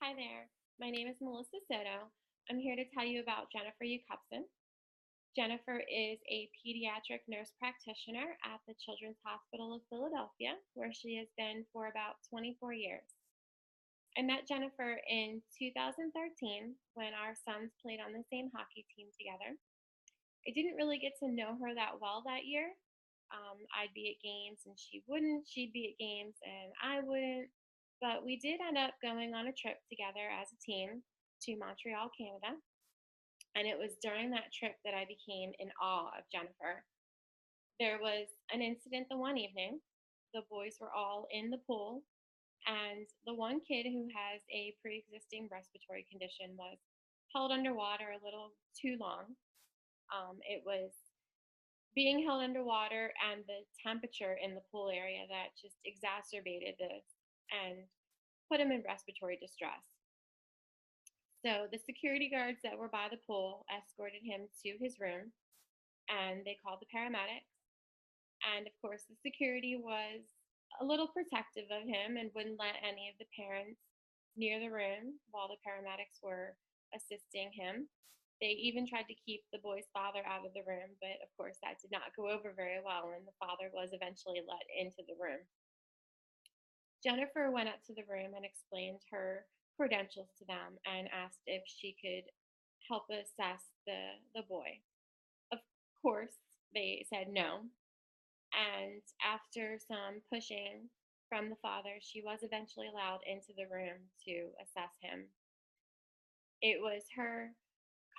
Hi there. My name is Melissa Soto. I'm here to tell you about Jennifer Ukupson. Jennifer is a pediatric nurse practitioner at the Children's Hospital of Philadelphia, where she has been for about 24 years. I met Jennifer in 2013 when our sons played on the same hockey team together. I didn't really get to know her that well that year. I'd be at games and she wouldn't. She'd be at games and I wouldn't. But we did end up going on a trip together as a team to Montreal, Canada. And it was during that trip that I became in awe of Jennifer. There was an incident the one evening. The boys were all in the pool, and the one kid who has a pre existing respiratory condition was held underwater a little too long. It was being held underwater and the temperature in the pool area that just exacerbated this and put him in respiratory distress. So the security guards that were by the pool escorted him to his room and they called the paramedics. And of course, the security was a little protective of him and wouldn't let any of the parents near the room while the paramedics were assisting him. They even tried to keep the boy's father out of the room, but of course, that did not go over very well, and the father was eventually let into the room. Jennifer went up to the room and explained her credentials to them and asked if she could help assess the boy. Of course, they said no. And after some pushing from the father, she was eventually allowed into the room to assess him. It was her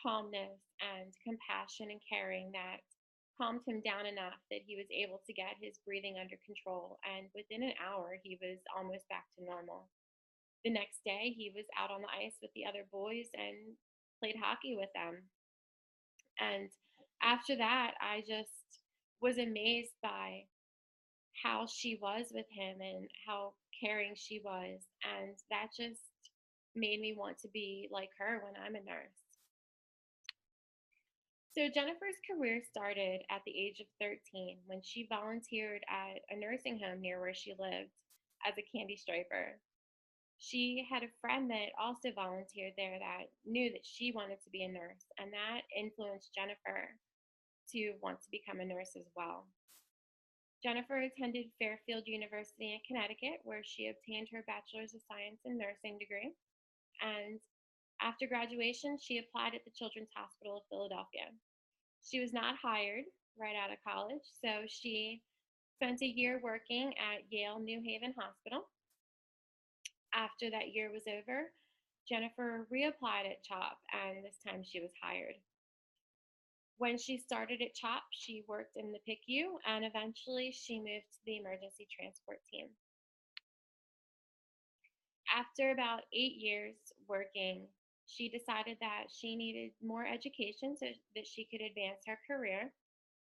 calmness and compassion and caring that calmed him down enough that he was able to get his breathing under control. And within an hour, he was almost back to normal. The next day, he was out on the ice with the other boys and played hockey with them. And after that, I just was amazed by how she was with him and how caring she was. And that just made me want to be like her when I'm a nurse. So Jennifer's career started at the age of 13 when she volunteered at a nursing home near where she lived as a candy striper. She had a friend that also volunteered there that knew that she wanted to be a nurse, and that influenced Jennifer to want to become a nurse as well. Jennifer attended Fairfield University in Connecticut, where she obtained her Bachelor's of Science in Nursing degree. And after graduation, she applied at the Children's Hospital of Philadelphia. She was not hired right out of college, so she spent a year working at Yale New Haven Hospital. After that year was over, Jennifer reapplied at CHOP, and this time she was hired. When she started at CHOP, she worked in the PICU, and eventually she moved to the emergency transport team. After about 8 years working, she decided that she needed more education so that she could advance her career.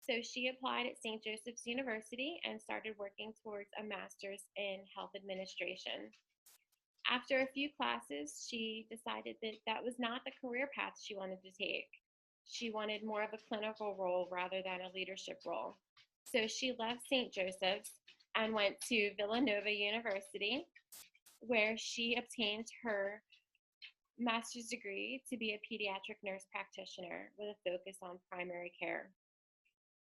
So she applied at St. Joseph's University and started working towards a master's in health administration. After a few classes, she decided that that was not the career path she wanted to take. She wanted more of a clinical role rather than a leadership role. So she left St. Joseph's and went to Villanova University, where she obtained her master's degree to be a pediatric nurse practitioner with a focus on primary care.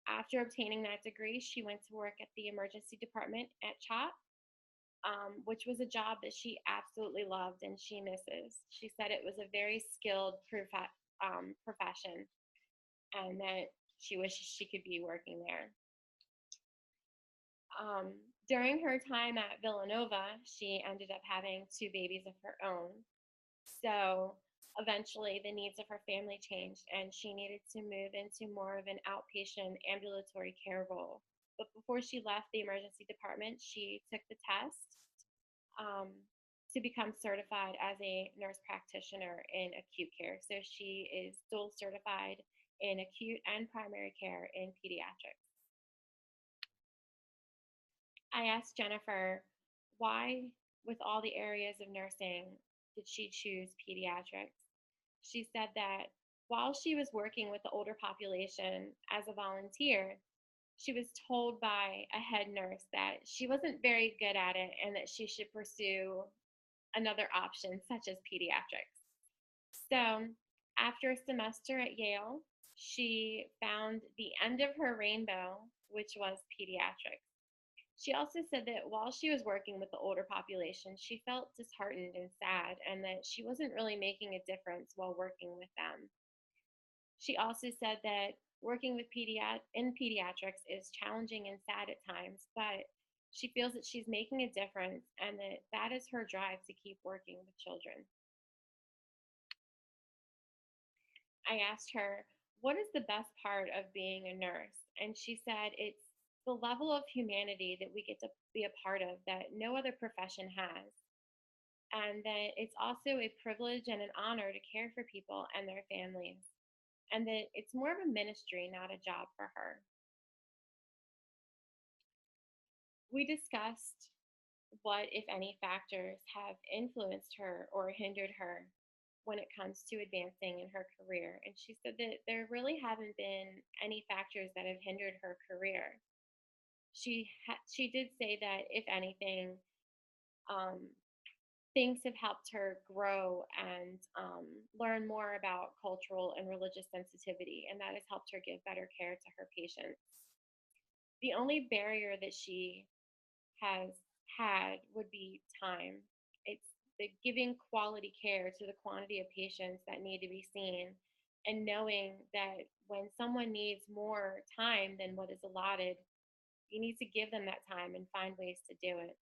After obtaining that degree, she went to work at the emergency department at CHOP, which was a job that she absolutely loved and she misses. She said it was a very skilled profession and that she wishes she could be working there. During her time at Villanova, she ended up having two babies of her own. So eventually the needs of her family changed and she needed to move into more of an outpatient ambulatory care role. But before she left the emergency department, she took the test to become certified as a nurse practitioner in acute care. So she is dual certified in acute and primary care in pediatrics. I asked Jennifer why, with all the areas of nursing, did she choose pediatrics? She said that while she was working with the older population as a volunteer, she was told by a head nurse that she wasn't very good at it and that she should pursue another option, such as pediatrics. So, after a semester at Yale, she found the end of her rainbow, which was pediatrics. She also said that while she was working with the older population, she felt disheartened and sad, and that she wasn't really making a difference while working with them. She also said that working with in pediatrics is challenging and sad at times, but she feels that she's making a difference and that that is her drive to keep working with children. I asked her, "What is the best part of being a nurse?" And she said, "It's the level of humanity that we get to be a part of that no other profession has. And that it's also a privilege and an honor to care for people and their families. And that it's more of a ministry, not a job for her." We discussed what, if any, factors have influenced her or hindered her when it comes to advancing in her career. And she said that there really haven't been any factors that have hindered her career. She did say that, if anything, um, things have helped her grow and learn more about cultural and religious sensitivity, and that has helped her give better care to her patients. The only barrier that she has had would be time. It's the giving quality care to the quantity of patients that need to be seen, and knowing that when someone needs more time than what is allotted, you need to give them that time and find ways to do it.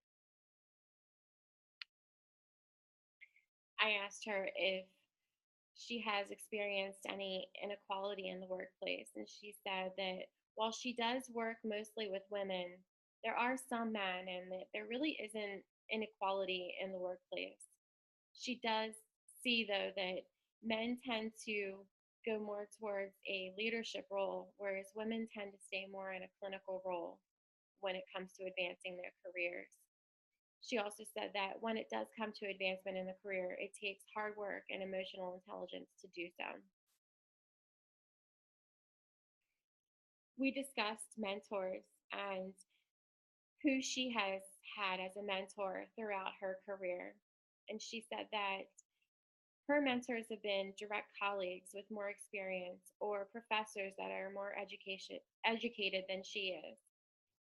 I asked her if she has experienced any inequality in the workplace, and she said that while she does work mostly with women, there are some men, and that there really isn't inequality in the workplace. She does see, though, that men tend to go more towards a leadership role, whereas women tend to stay more in a clinical role when it comes to advancing their careers. She also said that when it does come to advancement in the career, it takes hard work and emotional intelligence to do so. We discussed mentors and who she has had as a mentor throughout her career. And she said that her mentors have been direct colleagues with more experience or professors that are more educated than she is.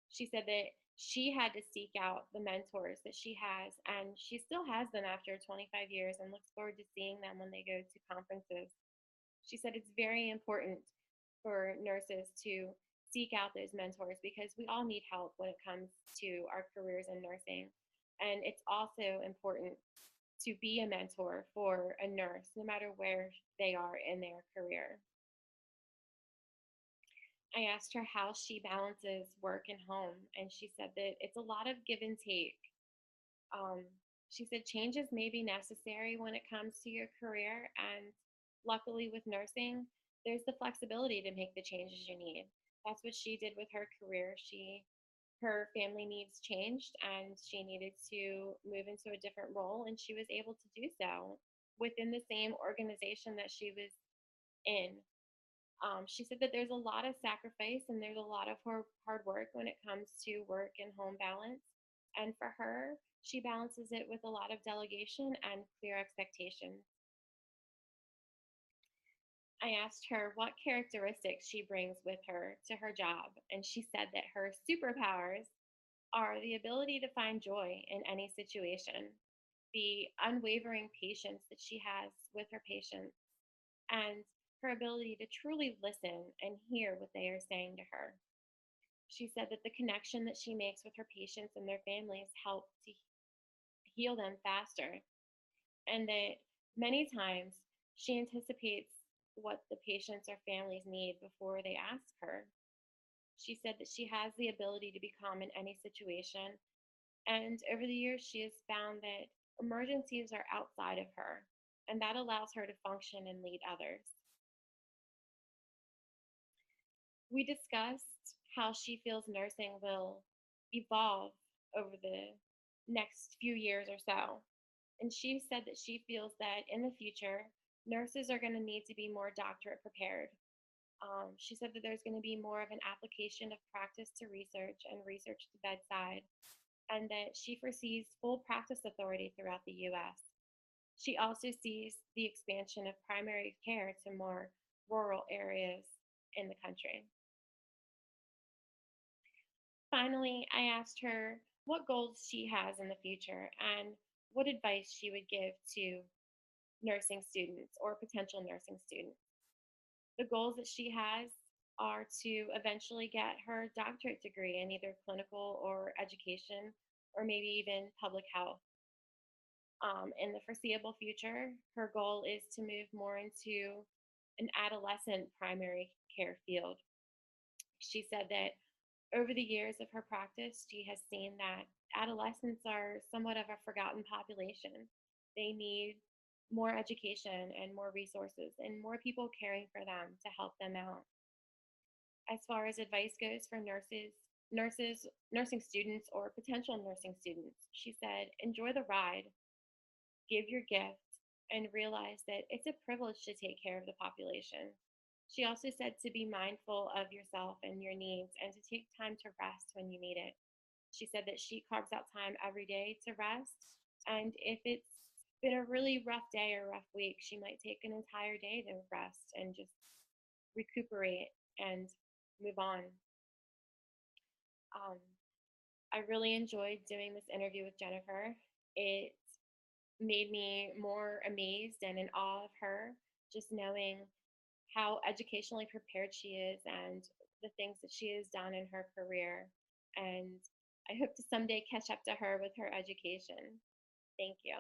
She said that she had to seek out the mentors that she has, and she still has them after 25 years and looks forward to seeing them when they go to conferences. She said it's very important for nurses to seek out those mentors because we all need help when it comes to our careers in nursing. And it's also important to be a mentor for a nurse, no matter where they are in their career. I asked her how she balances work and home, and she said that it's a lot of give and take. Um, she said changes may be necessary when it comes to your career, and luckily with nursing, there's the flexibility to make the changes you need. That's what she did with her career. Her family needs changed, and she needed to move into a different role, and she was able to do so within the same organization that she was in. She said that there's a lot of sacrifice and there's a lot of hard work when it comes to work and home balance. And for her, she balances it with a lot of delegation and clear expectations. I asked her what characteristics she brings with her to her job, and she said that her superpowers are the ability to find joy in any situation, the unwavering patience that she has with her patients, and her ability to truly listen and hear what they are saying to her. She said that the connection that she makes with her patients and their families help to heal them faster, and that many times she anticipates what the patients or families need before they ask her. She said that she has the ability to be calm in any situation, and over the years, she has found that emergencies are outside of her, and that allows her to function and lead others. We discussed how she feels nursing will evolve over the next few years or so. And she said that she feels that in the future, nurses are going to need to be more doctorate prepared. She said that there's going to be more of an application of practice to research and research to bedside. and that she foresees full practice authority throughout the U.S. She also sees the expansion of primary care to more rural areas in the country. Finally, I asked her what goals she has in the future and what advice she would give to nursing students or potential nursing students. The goals that she has are to eventually get her doctorate degree in either clinical or education or maybe even public health. In the foreseeable future, her goal is to move more into an adolescent primary care field. She said that over the years of her practice, she has seen that adolescents are somewhat of a forgotten population. They need more education and more resources and more people caring for them to help them out. As far as advice goes for nursing students, or potential nursing students, she said, enjoy the ride, give your gift, and realize that it's a privilege to take care of the population. She also said to be mindful of yourself and your needs and to take time to rest when you need it. She said that she carves out time every day to rest. And if it's been a really rough day or rough week, she might take an entire day to rest and just recuperate and move on. Um, I really enjoyed doing this interview with Jennifer. It made me more amazed and in awe of her, just knowing how educationally prepared she is and the things that she has done in her career. And I hope to someday catch up to her with her education. Thank you.